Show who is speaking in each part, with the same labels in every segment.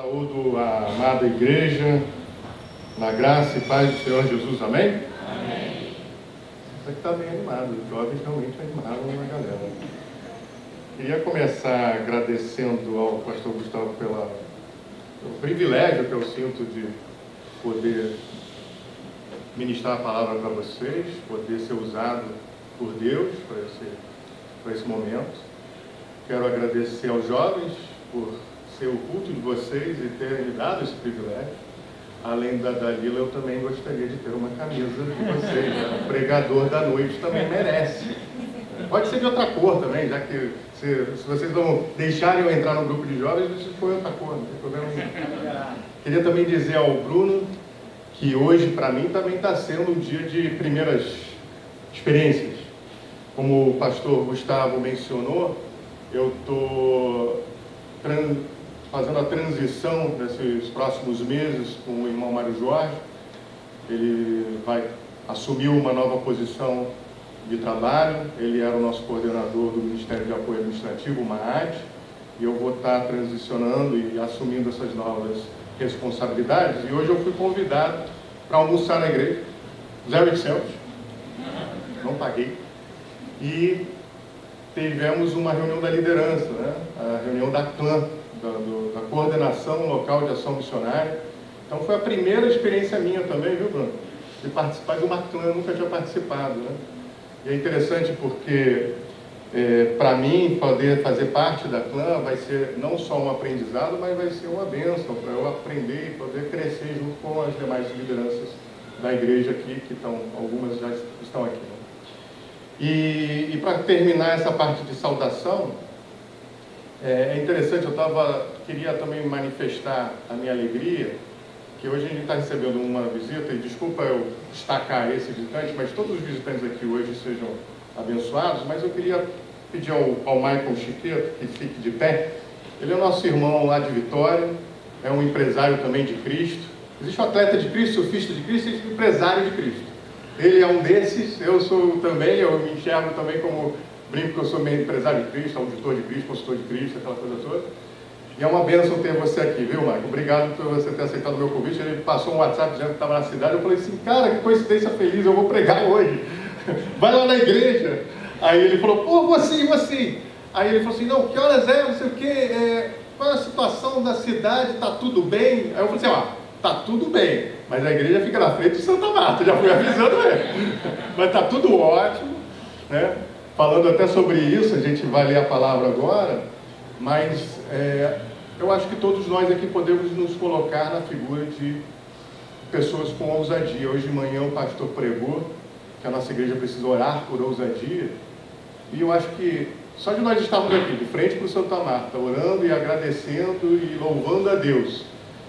Speaker 1: Saúdo a amada igreja, na graça e paz do Senhor Jesus, amém?
Speaker 2: Amém.
Speaker 1: Isso aqui está bem animado, os jovens realmente animaram a galera. Queria começar agradecendo ao pastor Gustavo pelo privilégio que eu sinto de poder ministrar a palavra para vocês, poder ser usado por Deus para esse momento. Quero agradecer aos jovens por ser o culto de vocês e terem me dado esse privilégio. Além da Dalila, eu também gostaria de ter uma camisa de vocês, né? O pregador da noite também merece. Pode ser de outra cor também, já que se vocês não deixarem eu entrar no grupo de jovens, isso foi outra cor, não tem problema nenhum. Queria também dizer ao Bruno que hoje, para mim, também está sendo um dia de primeiras experiências. Como o pastor Gustavo mencionou, eu estou fazendo a transição desses próximos meses com o irmão Mário Jorge. Ele vai assumir uma nova posição de trabalho. Ele era o nosso coordenador do Ministério de Apoio Administrativo, o MAAD, e eu vou estar transicionando e assumindo essas novas responsabilidades. E hoje eu fui convidado para almoçar na igreja, 0,800, não paguei, e tivemos uma reunião da liderança, né? A reunião da CLAM, da Coordenação Local de Ação Missionária. Então foi a primeira experiência minha também, viu, Bruno? De participar de uma CLAM, eu nunca tinha participado, né? E é interessante porque, para mim, poder fazer parte da CLAM vai ser não só um aprendizado, mas vai ser uma bênção para eu aprender e poder crescer junto com as demais lideranças da igreja aqui, que algumas já estão aqui, né? E para terminar essa parte de saudação, é interessante, queria também manifestar a minha alegria, que hoje a gente está recebendo uma visita, e desculpa eu destacar esse visitante, mas todos os visitantes aqui hoje sejam abençoados, mas eu queria pedir ao Michael Chiqueto que fique de pé. Ele é o nosso irmão lá de Vitória, é um empresário também de Cristo. Existe um atleta de Cristo, surfista de Cristo, e existe um empresário de Cristo. Ele é um desses, eu sou também, eu me enxergo também como, brinco que eu sou meio empresário de Cristo, auditor de Cristo, consultor de Cristo, aquela coisa toda. E é uma bênção ter você aqui, viu, Michael? Obrigado por você ter aceitado o meu convite. Ele passou um WhatsApp dizendo que estava na cidade. Eu falei assim, cara, que coincidência feliz, eu vou pregar hoje. Vai lá na igreja. Aí ele falou, pô, vou sim. Aí ele falou assim, não, que horas é, não sei o quê, qual é a situação da cidade, tá tudo bem? Aí eu falei assim, tá tudo bem, mas a igreja fica na frente de Santa Marta, já fui avisando ele. Mas tá tudo ótimo, né? Falando até sobre isso, a gente vai ler a palavra agora, mas eu acho que todos nós aqui podemos nos colocar na figura de pessoas com ousadia. Hoje de manhã o pastor pregou que a nossa igreja precisa orar por ousadia, e eu acho que só de nós estarmos aqui, de frente para o Santa Marta, orando e agradecendo e louvando a Deus,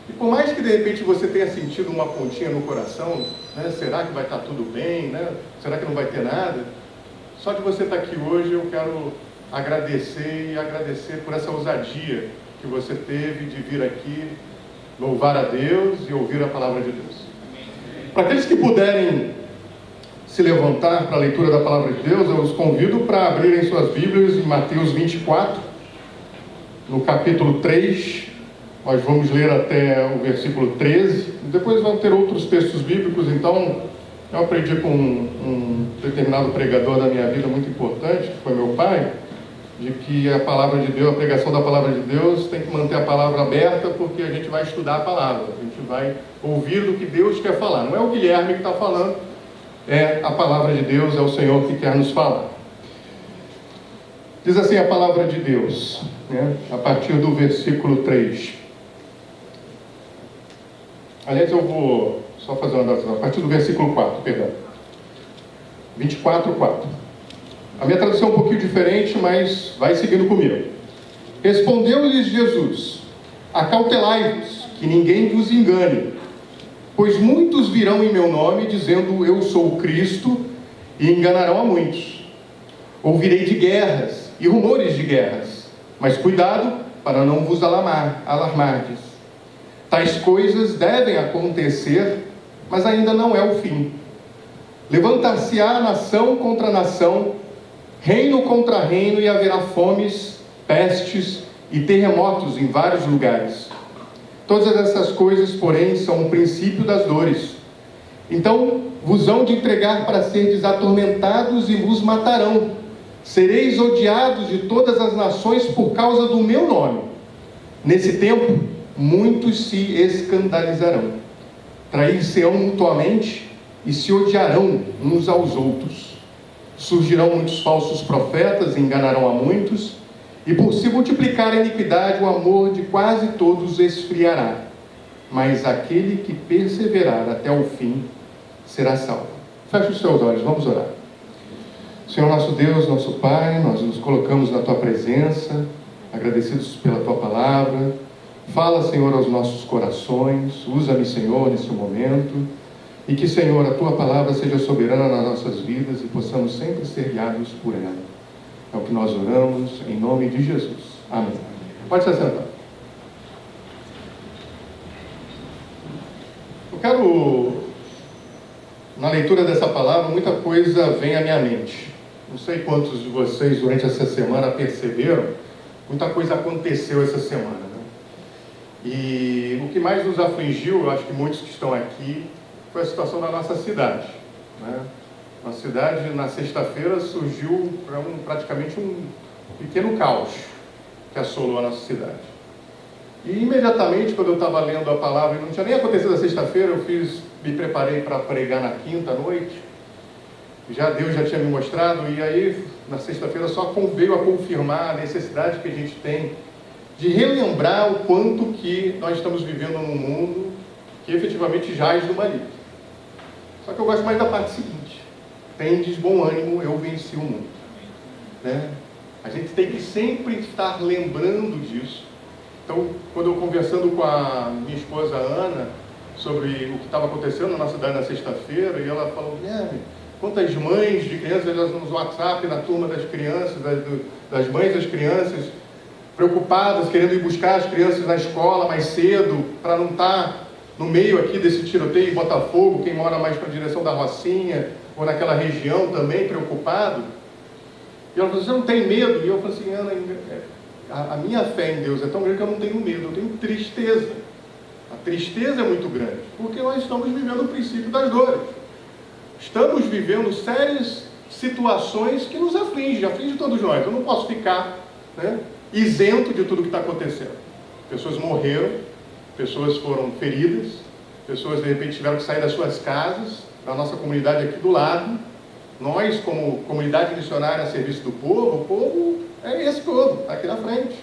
Speaker 1: e por mais que de repente você tenha sentido uma pontinha no coração, né? Será que vai estar tudo bem, né? Será que não vai ter nada? Só de você estar aqui hoje eu quero agradecer por essa ousadia que você teve de vir aqui louvar a Deus e ouvir a palavra de Deus. Para aqueles que puderem se levantar para a leitura da palavra de Deus, eu os convido para abrirem suas Bíblias em Mateus 24, no capítulo 3. Nós vamos ler até o versículo 13, depois vão ter outros textos bíblicos. Então, eu aprendi com um determinado pregador da minha vida muito importante, que foi meu pai, de que a palavra de Deus, a pregação da palavra de Deus tem que manter a palavra aberta, porque a gente vai estudar a palavra, a gente vai ouvir do que Deus quer falar. Não é o Guilherme que está falando, é a palavra de Deus, é o Senhor que quer nos falar. Diz assim a palavra de Deus, né, a partir do versículo 3. Aliás, eu vou só fazer uma anotação, a partir do versículo 4, perdão. 24:4. A minha tradução é um pouquinho diferente, mas vai seguindo comigo. Respondeu-lhes Jesus: acautelai-vos, que ninguém vos engane, pois muitos virão em meu nome, dizendo eu sou o Cristo, e enganarão a muitos. Ouvirei de guerras e rumores de guerras, mas cuidado para não vos alarmardes. Tais coisas devem acontecer, mas ainda não é o fim. Levantar-se-á nação contra nação, reino contra reino, e haverá fomes, pestes e terremotos em vários lugares. Todas essas coisas, porém, são o princípio das dores. Então vos hão de entregar para serdes atormentados e vos matarão. Sereis odiados de todas as nações por causa do meu nome. Nesse tempo, muitos se escandalizarão. Trair-se-ão mutuamente e se odiarão uns aos outros. Surgirão muitos falsos profetas e enganarão a muitos, e por se multiplicar a iniquidade, o amor de quase todos esfriará. Mas aquele que perseverar até o fim será salvo. Feche os seus olhos, vamos orar. Senhor nosso Deus, nosso Pai, nós nos colocamos na Tua presença, agradecidos pela Tua palavra. Fala, Senhor, aos nossos corações. Usa-me, Senhor, nesse momento. E que, Senhor, a Tua palavra seja soberana nas nossas vidas e possamos sempre ser guiados por ela. É o que nós oramos, em nome de Jesus. Amém. Pode se assentar. Eu quero, na leitura dessa palavra, muita coisa vem à minha mente. Não sei quantos de vocês, durante essa semana, perceberam, muita coisa aconteceu essa semana, né? E o que mais nos afligiu, eu acho que muitos que estão aqui, foi a situação da nossa cidade, né? Nossa cidade, na sexta-feira, surgiu praticamente um pequeno caos que assolou a nossa cidade. E imediatamente, quando eu estava lendo a palavra, e não tinha nem acontecido a sexta-feira, me preparei para pregar na quinta à noite. Deus já tinha me mostrado, e aí, na sexta-feira, só veio a confirmar a necessidade que a gente tem de relembrar o quanto que nós estamos vivendo num mundo que efetivamente jaz no maligno. Só que eu gosto mais da parte seguinte: tendes bom ânimo, eu venci o mundo. Né? A gente tem que sempre estar lembrando disso. Então, quando eu conversando com a minha esposa Ana sobre o que estava acontecendo na nossa cidade na sexta-feira, e ela falou: quantas mães de crianças, elas nos WhatsApp, na turma das crianças, das mães das crianças, preocupadas, querendo ir buscar as crianças na escola mais cedo, para não estar no meio aqui desse tiroteio em Botafogo, quem mora mais para a direção da Rocinha, ou naquela região também preocupado. E ela falou: você não tem medo? E eu falei assim: Ana, a minha fé em Deus é tão grande que eu não tenho medo, eu tenho tristeza. A tristeza é muito grande, porque nós estamos vivendo o princípio das dores. Estamos vivendo sérias situações que nos afligem todos nós. Eu não posso ficar, né, isento de tudo que está acontecendo. Pessoas morreram, pessoas foram feridas, pessoas de repente tiveram que sair das suas casas, da nossa comunidade aqui do lado. Nós, como comunidade missionária a serviço do povo, o povo é esse povo, está aqui na frente.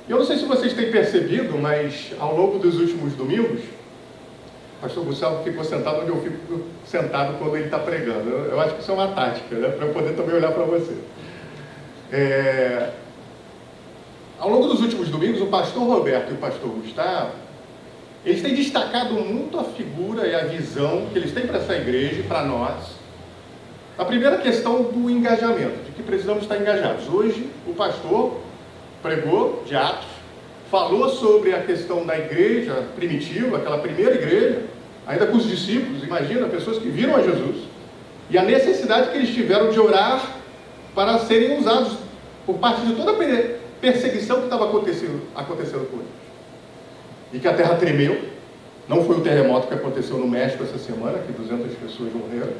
Speaker 1: E eu não sei se vocês têm percebido, mas ao longo dos últimos domingos, o pastor Gustavo ficou sentado onde eu fico sentado quando ele está pregando. Eu acho que isso é uma tática, né, para eu poder também olhar para você. Ao longo dos últimos domingos, o pastor Roberto e o pastor Gustavo, eles têm destacado muito a figura e a visão que eles têm para essa igreja e para nós. A primeira questão do engajamento, de que precisamos estar engajados. Hoje, o pastor pregou de Atos, falou sobre a questão da igreja primitiva, aquela primeira igreja, ainda com os discípulos, imagina, pessoas que viram a Jesus, e a necessidade que eles tiveram de orar para serem usados por parte de toda a perseguição que estava acontecendo com eles. E que a terra tremeu. Não foi o terremoto que aconteceu no México essa semana, que 200 pessoas morreram,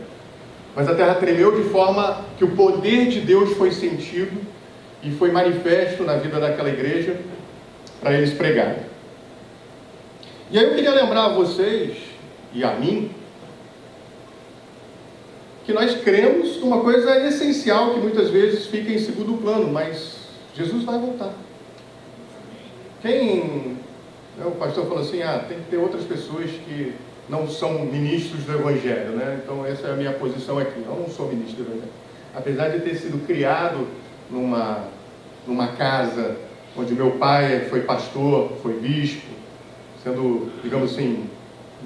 Speaker 1: mas a terra tremeu de forma que o poder de Deus foi sentido e foi manifesto na vida daquela igreja para eles pregarem. E aí eu queria lembrar a vocês e a mim que nós cremos numa coisa essencial que muitas vezes fica em segundo plano, mas Jesus vai voltar. O pastor falou assim: tem que ter outras pessoas que não são ministros do Evangelho, né? Então essa é a minha posição aqui. Eu não sou ministro do Evangelho. Apesar de ter sido criado numa casa onde meu pai foi pastor, foi bispo, sendo, digamos assim,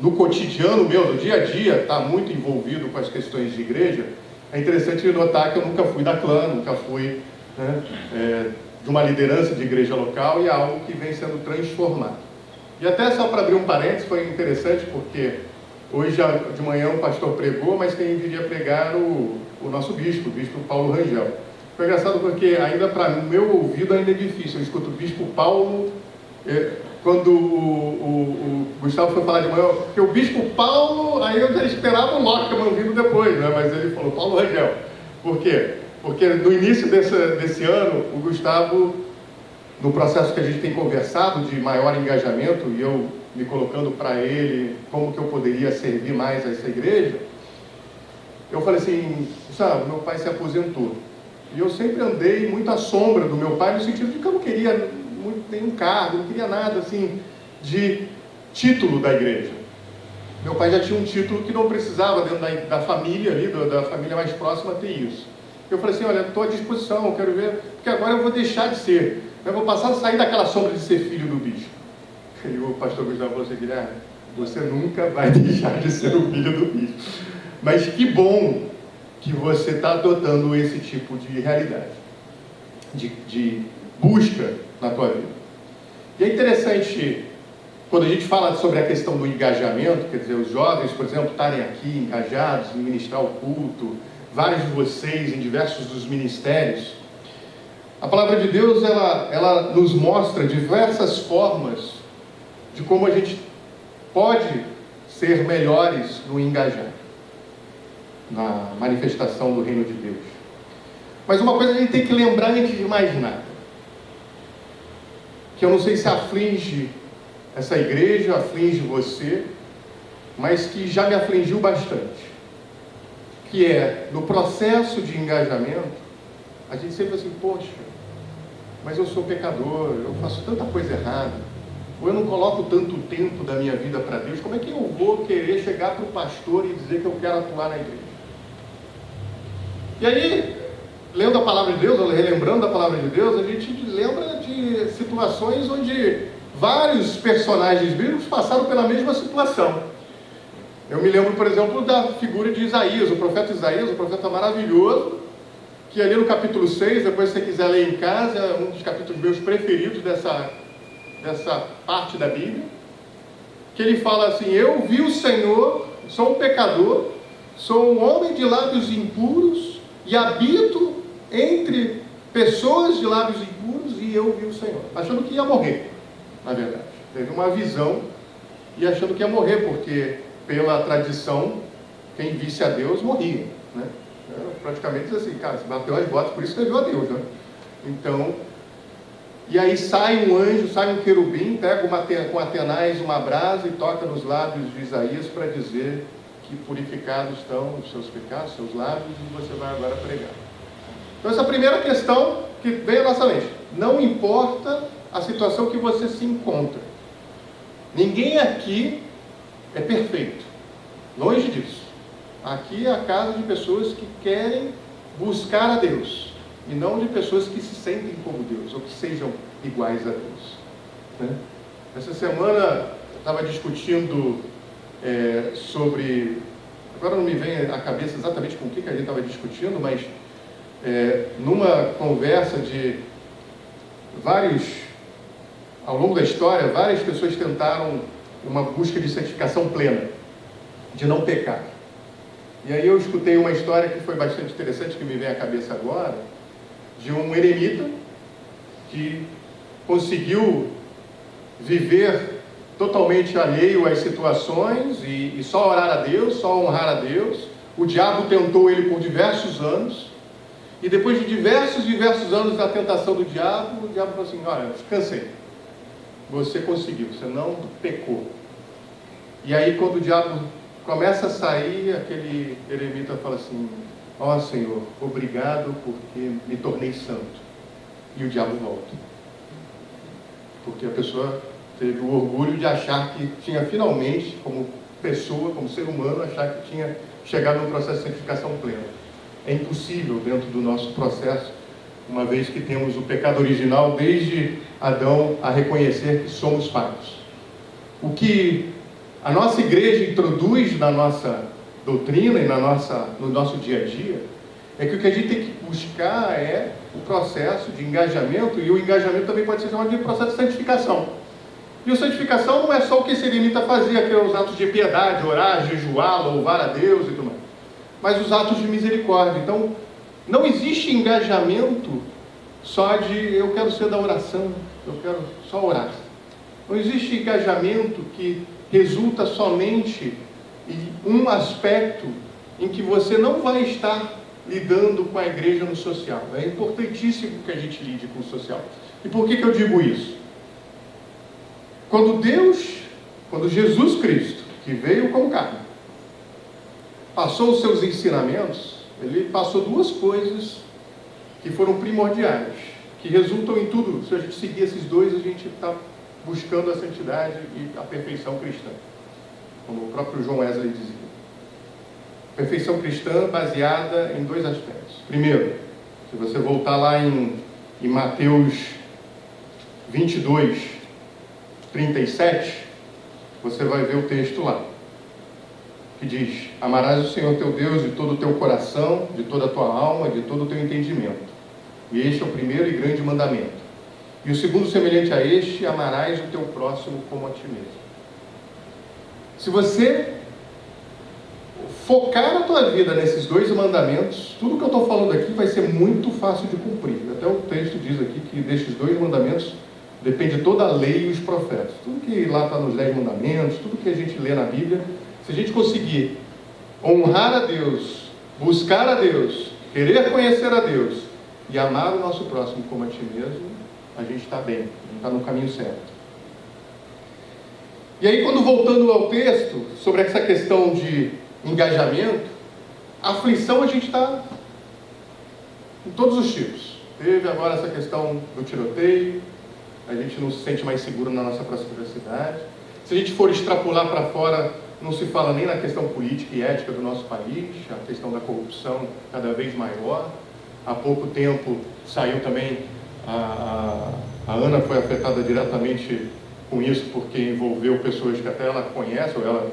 Speaker 1: no cotidiano meu, no dia a dia, está muito envolvido com as questões de igreja, é interessante notar que eu nunca fui da clã, nunca fui, né, de uma liderança de igreja local, e é algo que vem sendo transformado. E até só para abrir um parênteses, foi interessante porque hoje de manhã o pastor pregou, mas quem viria pregar o nosso bispo, o bispo Paulo Rangel. Foi engraçado porque ainda para o meu ouvido ainda é difícil. Eu escuto o bispo Paulo quando o Gustavo foi falar de manhã, porque o bispo Paulo, aí eu já esperava o Lockeman vindo depois, né? Mas ele falou Paulo Rangel. Por quê? Porque no início desse ano, o Gustavo, no processo que a gente tem conversado de maior engajamento, e eu me colocando para ele como que eu poderia servir mais a essa igreja, eu falei assim, sabe, meu pai se aposentou. E eu sempre andei muito à sombra do meu pai, no sentido de que eu não queria nenhum cargo, não queria nada assim de título da igreja. Meu pai já tinha um título que não precisava dentro da família ali, da família mais próxima, ter isso. Eu falei assim, olha, estou à disposição, quero ver, porque agora eu vou deixar de ser, eu vou passar a sair daquela sombra de ser filho do bispo. E o pastor Gustavo falou assim, Guilherme, você nunca vai deixar de ser o filho do bispo. Mas que bom que você está adotando esse tipo de realidade, de busca na tua vida. E é interessante, quando a gente fala sobre a questão do engajamento, quer dizer, os jovens, por exemplo, estarem aqui engajados em ministrar o culto, vários de vocês em diversos dos ministérios, a palavra de Deus, ela nos mostra diversas formas de como a gente pode ser melhores no engajar, na manifestação do reino de Deus. Mas uma coisa a gente tem que lembrar antes de mais nada, que eu não sei se aflige essa igreja, aflige você, mas que já me afligiu bastante, que é, no processo de engajamento, a gente sempre assim, poxa, mas eu sou pecador, eu faço tanta coisa errada, ou eu não coloco tanto tempo da minha vida para Deus, como é que eu vou querer chegar para o pastor e dizer que eu quero atuar na igreja? E aí, lendo a palavra de Deus, ou relembrando a palavra de Deus, a gente lembra de situações onde vários personagens bíblicos passaram pela mesma situação. Eu me lembro, por exemplo, da figura de Isaías, o profeta Isaías, um profeta maravilhoso, que ali no capítulo 6, depois se você quiser ler em casa, é um dos capítulos meus preferidos dessa parte da Bíblia, que ele fala assim, eu vi o Senhor, sou um pecador, sou um homem de lábios impuros, e habito entre pessoas de lábios impuros, e eu vi o Senhor, achando que ia morrer, na verdade. Teve uma visão, e achando que ia morrer, porque pela tradição, quem visse a Deus morria, né? Praticamente assim, cara, se bateu as botas, por isso que viu a Deus, né? Então, e aí sai um anjo, sai um querubim, pega com Atenais uma brasa e toca nos lábios de Isaías para dizer que purificados estão os seus pecados, os seus lábios, e você vai agora pregar. Então essa primeira questão que vem à nossa mente, não importa a situação que você se encontra, ninguém aqui é perfeito, longe disso. Aqui é a casa de pessoas que querem buscar a Deus, e não de pessoas que se sentem como Deus, ou que sejam iguais a Deus, né? Essa semana eu estava discutindo sobre, agora não me vem à cabeça exatamente com o que a gente estava discutindo, mas numa conversa de ao longo da história, várias pessoas tentaram uma busca de santificação plena, de não pecar. E aí eu escutei uma história que foi bastante interessante, que me vem à cabeça agora, de um eremita que conseguiu viver totalmente alheio às situações e só orar a Deus, só honrar a Deus. O diabo tentou ele por diversos anos, e depois de diversos anos da tentação do diabo, o diabo falou assim, olha, cansei, você conseguiu, você não pecou. E aí quando o diabo começa a sair, aquele eremita fala assim, ó Senhor, obrigado porque me tornei santo. E o diabo volta, porque a pessoa teve o orgulho de achar que tinha finalmente, como pessoa, como ser humano, achar que tinha chegado num processo de santificação plena. É impossível dentro do nosso processo, uma vez que temos o pecado original desde Adão a reconhecer que somos falhos. O que a nossa igreja introduz na nossa doutrina e no nosso dia a dia é que o que a gente tem que buscar é o processo de engajamento, e o engajamento também pode ser chamado de processo de santificação. E a santificação não é só o que esse eremita fazia, que eram os atos de piedade, orar, jejuar, louvar a Deus e tudo mais, mas os atos de misericórdia. Então, não existe engajamento só de eu quero ser da oração, eu quero só orar. Não existe engajamento que resulta somente em um aspecto em que você não vai estar lidando com a igreja no social. É importantíssimo que a gente lide com o social. E por que eu digo isso? Quando Jesus Cristo, que veio como carne, passou os seus ensinamentos, ele passou duas coisas que foram primordiais, que resultam em tudo. Se a gente seguir esses dois, a gente está buscando a santidade e a perfeição cristã, como o próprio John Wesley dizia. Perfeição cristã baseada em dois aspectos. Primeiro, se você voltar lá em Mateus 22, 37, você vai ver o texto lá, que diz: amarás o Senhor teu Deus de todo o teu coração, de toda a tua alma, de todo o teu entendimento. E este é o primeiro e grande mandamento. E o segundo, semelhante a este, amarás o teu próximo como a ti mesmo. Se você focar a tua vida nesses dois mandamentos, tudo que eu estou falando aqui vai ser muito fácil de cumprir. Até o texto diz aqui que destes dois mandamentos depende toda a lei e os profetas. Tudo que lá está nos 10 mandamentos, tudo que a gente lê na Bíblia, se a gente conseguir honrar a Deus, buscar a Deus, querer conhecer a Deus e amar o nosso próximo como a ti mesmo, a gente está bem, a gente está no caminho certo. E aí, quando voltando ao texto, sobre essa questão de engajamento, a aflição a gente está em todos os tipos. Teve agora essa questão do tiroteio, a gente não se sente mais seguro na nossa próxima cidade. Se a gente for extrapolar para fora, não se fala nem na questão política e ética do nosso país, a questão da corrupção cada vez maior. Há pouco tempo saiu também, a Ana foi afetada diretamente com isso, porque envolveu pessoas que até ela conhece, ou ela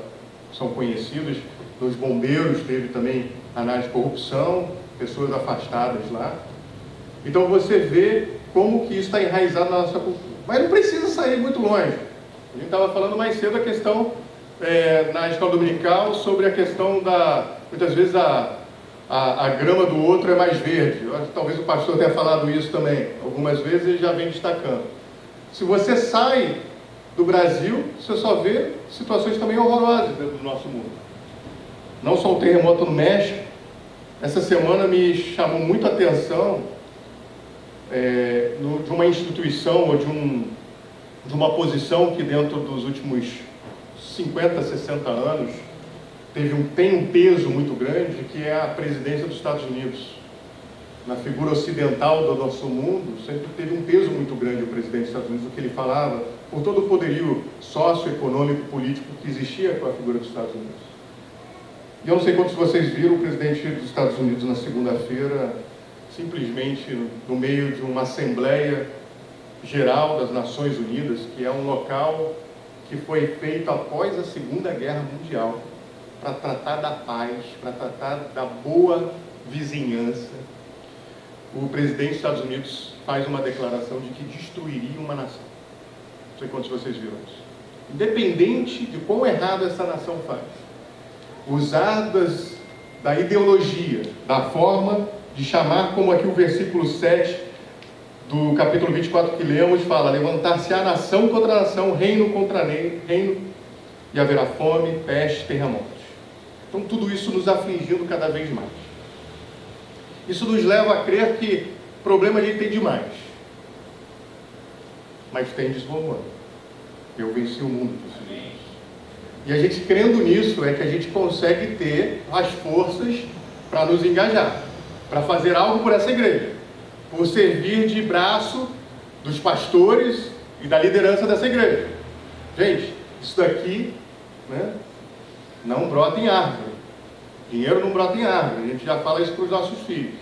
Speaker 1: são conhecidas. Nos bombeiros teve também análise de corrupção, pessoas afastadas lá. Então você vê como que isso está enraizado na nossa cultura. Mas não precisa sair muito longe. A gente estava falando mais cedo a questão, na escola dominical, sobre a questão da, muitas vezes a grama do outro é mais verde. Eu acho que talvez o pastor tenha falado isso também. Algumas vezes ele já vem destacando. Se você sai do Brasil, você só vê situações também horrorosas dentro do nosso mundo. Não só o terremoto no México. Essa semana me chamou muito a atenção de uma instituição ou de uma posição que dentro dos últimos 50, 60 anos tem um peso muito grande, que é a presidência dos Estados Unidos. Na figura ocidental do nosso mundo, sempre teve um peso muito grande o presidente dos Estados Unidos, o que ele falava, por todo o poderio socioeconômico, político que existia com a figura dos Estados Unidos. E eu não sei quantos de vocês viram o presidente dos Estados Unidos na segunda-feira, simplesmente no meio de uma Assembleia Geral das Nações Unidas, que é um local que foi feito após a Segunda Guerra Mundial, para tratar da paz, para tratar da boa vizinhança. O presidente dos Estados Unidos faz uma declaração de que destruiria uma nação. Não sei quantos de vocês viram isso. Independente de quão errado essa nação faz, usar da ideologia, da forma de chamar, como aqui o versículo 7 do capítulo 24 que lemos fala: levantar-se-á nação contra nação, reino contra reino, e haverá fome, peste, terremotos. Então tudo isso nos afligindo cada vez mais. Isso nos leva a crer que problema a gente tem demais, mas tem desvolumento. Eu venci o mundo. E a gente crendo nisso é que a gente consegue ter as forças para nos engajar, para fazer algo por essa igreja, por servir de braço dos pastores e da liderança dessa igreja. Gente, isso daqui, não brota em árvore. Dinheiro não brota em árvore. A gente já fala isso para os nossos filhos.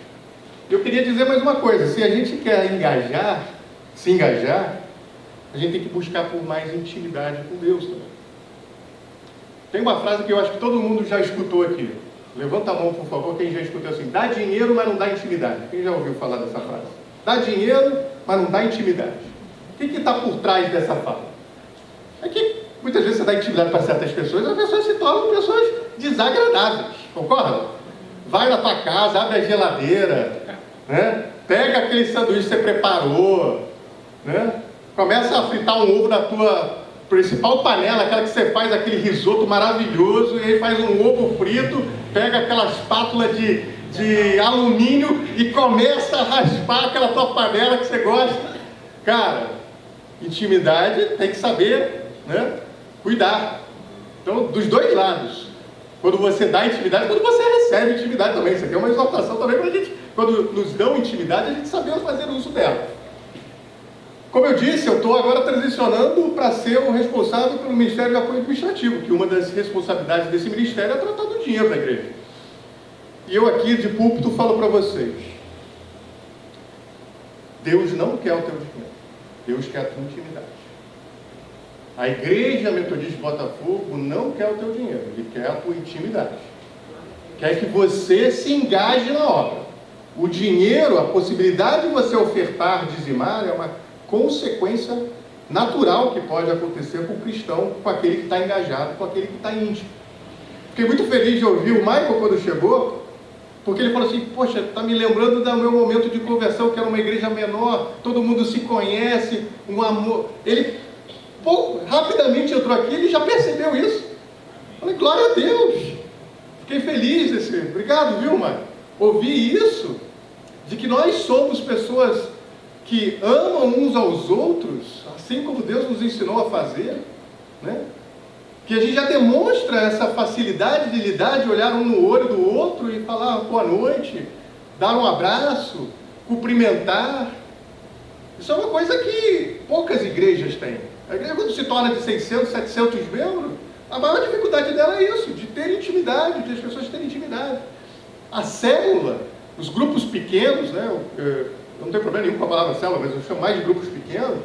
Speaker 1: Eu queria dizer mais uma coisa: se a gente quer se engajar, a gente tem que buscar por mais intimidade com Deus também. Tem uma frase que eu acho que todo mundo já escutou aqui. Levanta a mão, por favor, quem já escutou assim: dá dinheiro, mas não dá intimidade. Quem já ouviu falar dessa frase? Dá dinheiro, mas não dá intimidade. O que está por trás dessa fala? É que muitas vezes você dá intimidade para certas pessoas, as pessoas se tornam pessoas desagradáveis, concorda? Vai na tua casa, abre a geladeira, pega aquele sanduíche que você preparou, começa a fritar um ovo na tua principal panela, aquela que você faz aquele risoto maravilhoso, e aí faz um ovo frito, pega aquela espátula de alumínio e começa a raspar aquela tua panela que você gosta. Cara, intimidade tem que saber, né, cuidar. Então, dos dois lados. Quando você dá intimidade, quando você recebe intimidade também. Isso aqui é uma exortação também para a gente, quando nos dão intimidade, a gente saber fazer uso dela. Como eu disse, eu estou agora transicionando para ser o responsável pelo Ministério de Apoio Administrativo, que uma das responsabilidades desse ministério é tratar do dinheiro da igreja. E eu aqui de púlpito falo para vocês, Deus não quer o teu dinheiro, Deus quer a tua intimidade. A Igreja Metodista de Botafogo não quer o teu dinheiro, Ele quer a tua intimidade. Quer que você se engaje na obra. O dinheiro, a possibilidade de você ofertar, dizimar, é uma consequência natural que pode acontecer com o cristão, com aquele que está engajado, com aquele que está íntimo. Fiquei muito feliz de ouvir o Michael quando chegou, porque ele falou assim, poxa, está me lembrando do meu momento de conversão, que era uma igreja menor, todo mundo se conhece, um amor. Ele rapidamente entrou aqui, ele já percebeu isso. Falei, glória a Deus. Fiquei feliz obrigado, viu, Michael? Ouvir isso, de que nós somos pessoas que amam uns aos outros, assim como Deus nos ensinou a fazer, né? Que a gente já demonstra essa facilidade de lidar, de olhar um no olho do outro e falar boa noite, dar um abraço, cumprimentar. Isso é uma coisa que poucas igrejas têm. A igreja, quando se torna de 600, 700 membros, a maior dificuldade dela é isso, de ter intimidade, de as pessoas terem intimidade. A célula, os grupos pequenos, né? Eu não tenho problema nenhum com a palavra célula, mas eu chamo mais de grupos pequenos.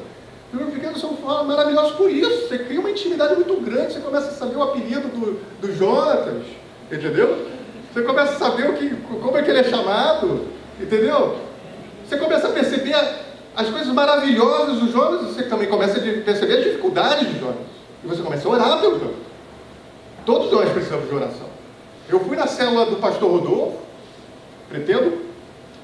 Speaker 1: Os grupos pequenos são maravilhosos por isso. Você cria uma intimidade muito grande, você começa a saber o apelido do Jonatas, entendeu? Você começa a saber como é que ele é chamado, entendeu? Você começa a perceber as coisas maravilhosas do Jonas, você também começa a perceber as dificuldades do Jonas. E você começa a orar pelo Jonas. Todos nós precisamos de oração. Eu fui na célula do pastor Rodolfo, pretendo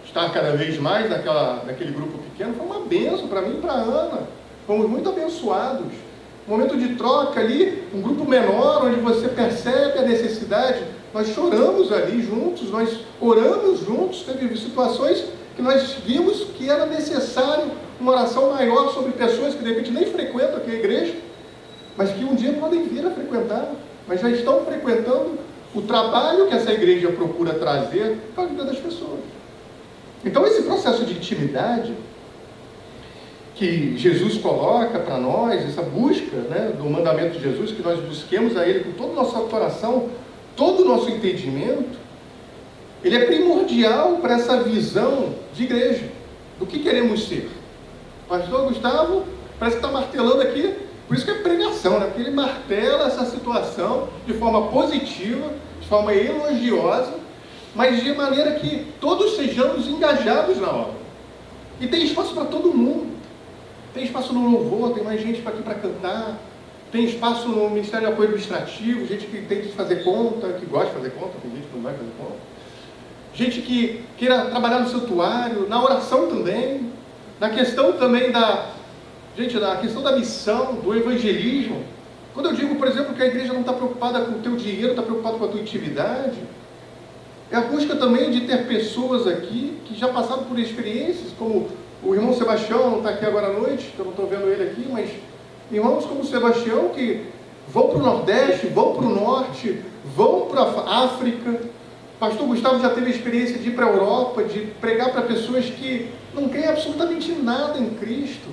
Speaker 1: estar cada vez mais naquele grupo pequeno. Foi uma bênção para mim e para a Ana. Fomos muito abençoados. Um momento de troca ali, um grupo menor, onde você percebe a necessidade. Nós choramos ali juntos, nós oramos juntos. Teve situações que nós vimos que era necessário uma oração maior sobre pessoas que de repente nem frequentam aqui a igreja, mas que um dia podem vir a frequentar, mas já estão frequentando o trabalho que essa igreja procura trazer para a vida das pessoas. Então esse processo de intimidade que Jesus coloca para nós, essa busca, né, do mandamento de Jesus, que nós busquemos a Ele com todo o nosso coração, todo o nosso entendimento, ele é primordial para essa visão de igreja, do que queremos ser. O pastor Gustavo parece que está martelando aqui, por isso que é pregação, né? Porque ele martela essa situação de forma positiva, de forma elogiosa, mas de maneira que todos sejamos engajados na obra. E tem espaço para todo mundo. Tem espaço no louvor, tem mais gente aqui para cantar, tem espaço no Ministério de Apoio Administrativo, gente que tem que fazer conta, que gosta de fazer conta, tem gente que não vai fazer conta. Gente que queira trabalhar no santuário, na oração também, na questão também na questão da missão, do evangelismo. Quando eu digo, por exemplo, que a igreja não está preocupada com o teu dinheiro, está preocupada com a tua intimidade, é a busca também de ter pessoas aqui que já passaram por experiências, como o irmão Sebastião, não está aqui agora à noite, que eu não estou vendo ele aqui, mas irmãos como o Sebastião que vão para o Nordeste, vão para o Norte, vão para a África. Pastor Gustavo já teve a experiência de ir para a Europa, de pregar para pessoas que não têm absolutamente nada em Cristo.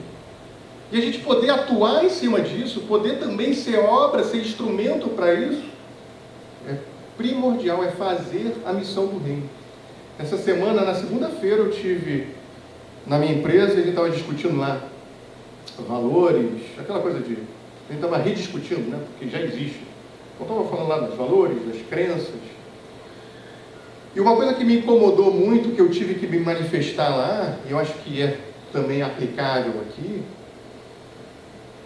Speaker 1: E a gente poder atuar em cima disso, poder também ser obra, ser instrumento para isso, é primordial, é fazer a missão do reino. Essa semana, na segunda-feira, eu tive na minha empresa, a gente estava discutindo lá valores, aquela coisa de... A gente estava rediscutindo, né? Porque já existe. Então, estava falando lá dos valores, das crenças. E uma coisa que me incomodou muito, que eu tive que me manifestar lá, e eu acho que é também aplicável aqui,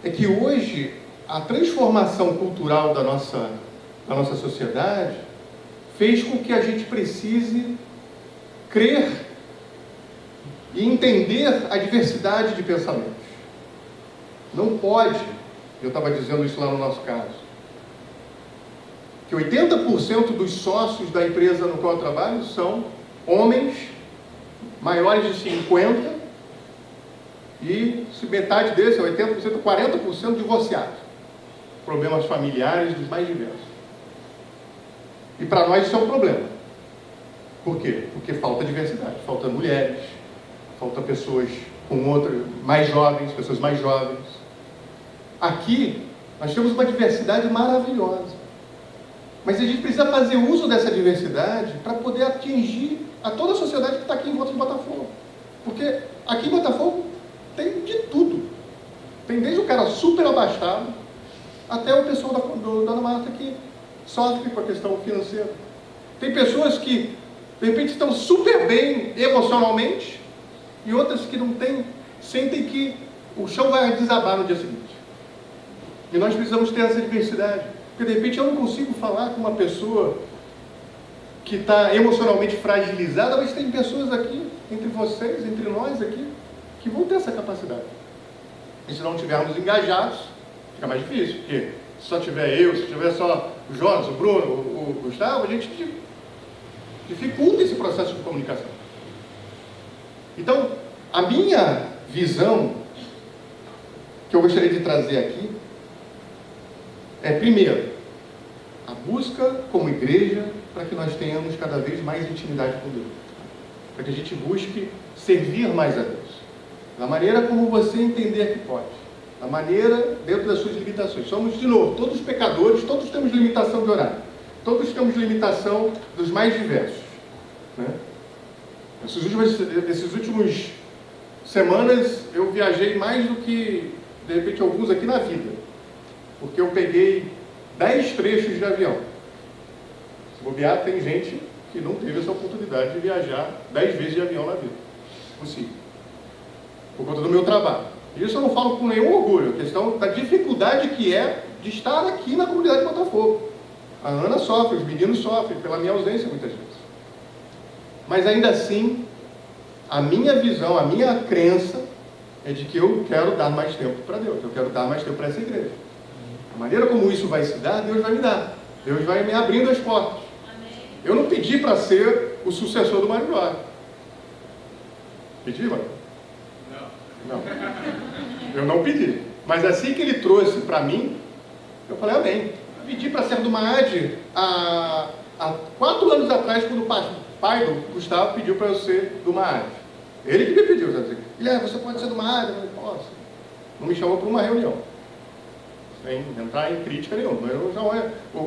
Speaker 1: é que hoje a transformação cultural da nossa sociedade fez com que a gente precise crer e entender a diversidade de pensamentos. Não pode, eu estava dizendo isso lá no nosso caso, que 80% dos sócios da empresa no qual eu trabalho são homens maiores de 50 e se metade desses, 80%, 40% divorciados. Problemas familiares dos mais diversos. E para nós isso é um problema. Por quê? Porque falta diversidade, falta mulheres, falta pessoas com outras, mais jovens, pessoas mais jovens. Aqui, nós temos uma diversidade maravilhosa. Mas a gente precisa fazer uso dessa diversidade para poder atingir a toda a sociedade que está aqui em volta de Botafogo. Porque aqui em Botafogo tem de tudo. Tem desde o cara super abastado, até o pessoal da Dona Marta que sofre com a questão financeira. Tem pessoas que, de repente, estão super bem emocionalmente, e outras que não têm, sentem que o chão vai desabar no dia seguinte. E nós precisamos ter essa diversidade. Porque, de repente, eu não consigo falar com uma pessoa que está emocionalmente fragilizada, mas tem pessoas aqui, entre vocês, entre nós aqui, que vão ter essa capacidade. E se não estivermos engajados, fica mais difícil, porque se só tiver eu, se tiver só o Jonas, o Bruno, o Gustavo, a gente dificulta esse processo de comunicação. Então, a minha visão, que eu gostaria de trazer aqui, é, primeiro, a busca como igreja para que nós tenhamos cada vez mais intimidade com Deus. Para que a gente busque servir mais a Deus. Da maneira como você entender que pode. Da maneira dentro das suas limitações. Somos, de novo, todos pecadores, todos temos limitação de horário. Todos temos limitação dos mais diversos. Né? Esses últimos semanas eu viajei mais do que, de repente, alguns aqui na vida. Porque eu peguei 10 trechos de avião. Se bobear, tem gente que não teve essa oportunidade de viajar 10 vezes de avião na vida. Possível. Por conta do meu trabalho. Isso eu não falo com nenhum orgulho. A questão da dificuldade que é de estar aqui na comunidade de Botafogo. A Ana sofre, os meninos sofrem pela minha ausência muitas vezes. Mas ainda assim, a minha visão, a minha crença é de que eu quero dar mais tempo para Deus. Eu quero dar mais tempo para essa igreja. A maneira como isso vai se dar, Deus vai me dar. Deus vai me abrindo as portas. Amém. Eu não pedi para ser o sucessor do Mário Jorge. Pedi, Mário? Não. Eu não pedi. Mas assim que ele trouxe para mim, eu falei, amém. Eu pedi para ser do MAAD há 4 anos atrás, quando o pai do Gustavo pediu para eu ser do MAAD. Ele que me pediu. Guilherme, você pode ser do MAAD? Eu falei, posso. Não me chamou para uma reunião. Sem entrar em crítica nenhuma.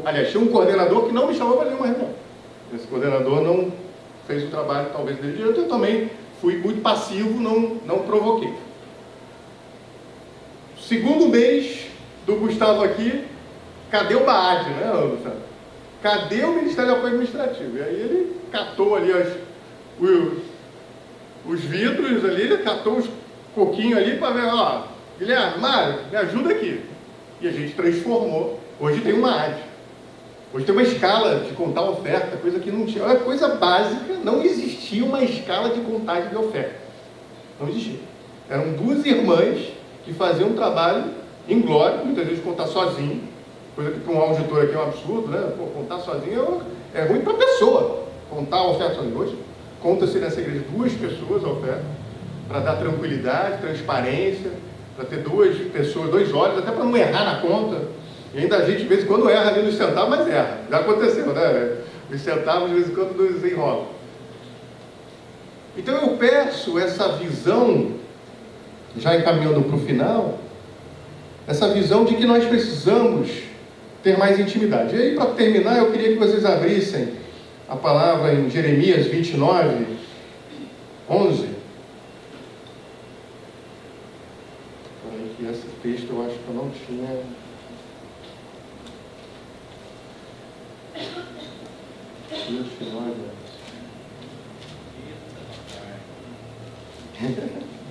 Speaker 1: Aliás, tinha um coordenador que não me chamou para nenhuma reunião. Esse coordenador não fez o trabalho, talvez, dele direito. Eu também fui muito passivo, não provoquei. Segundo mês do Gustavo aqui, cadê o MAAD, né, Gustavo? Cadê o Ministério de Apoio Administrativo? E aí ele catou ali os vidros ali, ele catou os coquinhos ali para ver, ó, Guilherme, Mário, me ajuda aqui. E a gente transformou. Hoje tem uma AD. Hoje tem uma escala de contar oferta, coisa que não tinha. Olha, coisa básica, não existia uma escala de contagem de oferta. Não existia. Eram 2 irmãs que faziam um trabalho em glória, muitas vezes contar sozinho, coisa que para um auditor aqui é um absurdo, né? Pô, contar sozinho é ruim para a pessoa. Contar a oferta sozinho. Hoje, conta-se nessa igreja 2 pessoas a oferta, para dar tranquilidade, transparência, para ter 2 pessoas, 2 olhos, até para não errar na conta. E ainda a gente, de vez em quando, erra ali nos centavos, mas erra. Já aconteceu, né? Os centavos, de vez em quando, nos enrolam. Então, eu peço essa visão, já encaminhando para o final, essa visão de que nós precisamos ter mais intimidade. E aí, para terminar, eu queria que vocês abrissem a palavra em Jeremias 29, 11. Que esse texto eu acho que eu não tinha.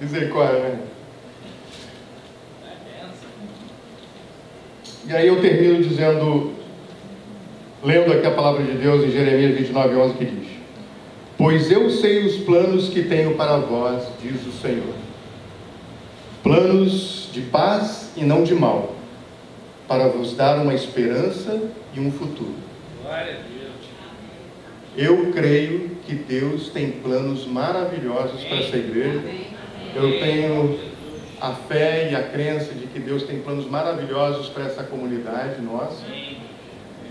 Speaker 1: Misericórdia, né? E aí eu termino dizendo, lendo aqui a palavra de Deus em Jeremias 29, 11, que diz: pois eu sei os planos que tenho para vós, diz o Senhor, planos de paz e não de mal, para vos dar uma esperança e um futuro.
Speaker 2: Glória a Deus.
Speaker 1: Eu creio que Deus tem planos maravilhosos para essa igreja. Eu tenho a fé e a crença de que Deus tem planos maravilhosos para essa comunidade nossa.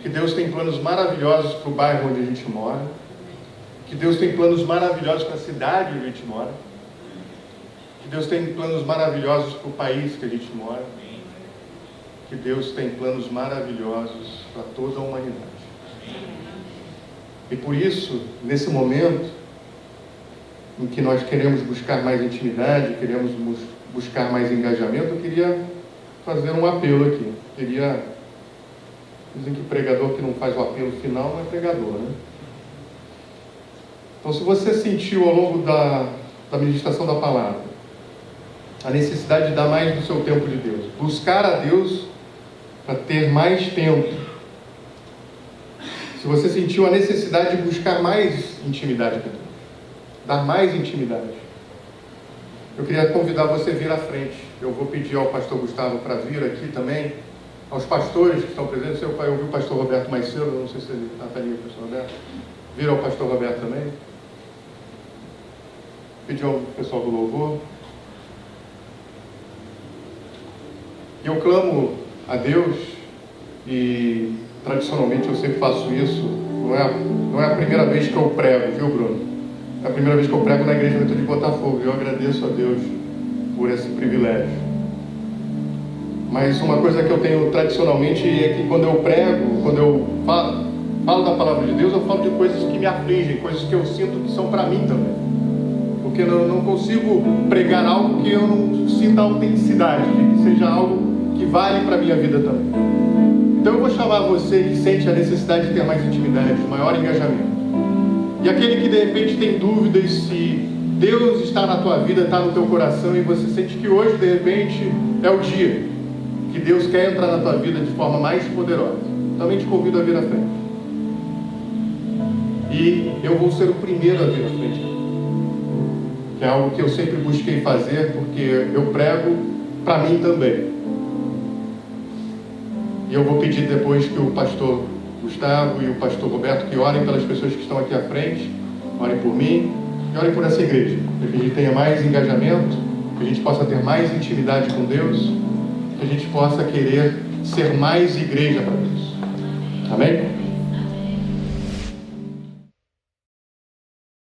Speaker 1: Que Deus tem planos maravilhosos para o bairro onde a gente mora. Que Deus tem planos maravilhosos para a cidade onde a gente mora. Que Deus tem planos maravilhosos para o país que a gente mora. Que Deus tem planos maravilhosos para toda a humanidade. E por isso, nesse momento em que nós queremos buscar mais intimidade, queremos buscar mais engajamento, eu queria fazer um apelo aqui. Dizem que o pregador que não faz o apelo final não é pregador, né? Então, se você sentiu ao longo da ministração da palavra a necessidade de dar mais do seu tempo de Deus, buscar a Deus para ter mais tempo, se você sentiu a necessidade de buscar mais intimidade com Deus, dar mais intimidade, eu queria convidar você a vir à frente. Eu vou pedir ao pastor Gustavo para vir aqui também, aos pastores que estão presentes. Eu vi o pastor Roberto mais cedo, não sei se ele está ali, o pastor Roberto. Vir ao pastor Roberto também. Pedir ao pessoal do louvor. E eu clamo a Deus, e tradicionalmente eu sempre faço isso, não é a primeira vez que eu prego, viu, Bruno? É a primeira vez que eu prego na Igreja Juventude de Botafogo, e eu agradeço a Deus por esse privilégio. Mas uma coisa que eu tenho tradicionalmente é que quando eu prego, quando eu falo da palavra de Deus, eu falo de coisas que me afligem, coisas que eu sinto que são para mim também. Porque eu não consigo pregar algo que eu não sinta autenticidade, que seja algo que vale para a minha vida também. Então eu vou chamar você que sente a necessidade de ter mais intimidade, maior engajamento. E aquele que de repente tem dúvidas se Deus está na tua vida, está no teu coração, e você sente que hoje de repente é o dia que Deus quer entrar na tua vida de forma mais poderosa, também te convido a vir à frente. E eu vou ser o primeiro a vir à frente, que é algo que eu sempre busquei fazer, porque eu prego para mim também. E eu vou pedir depois que o pastor Gustavo e o pastor Roberto que orem pelas pessoas que estão aqui à frente, orem por mim e orem por essa igreja, para que a gente tenha mais engajamento, que a gente possa ter mais intimidade com Deus, que a gente possa querer ser mais igreja para Deus. Amém?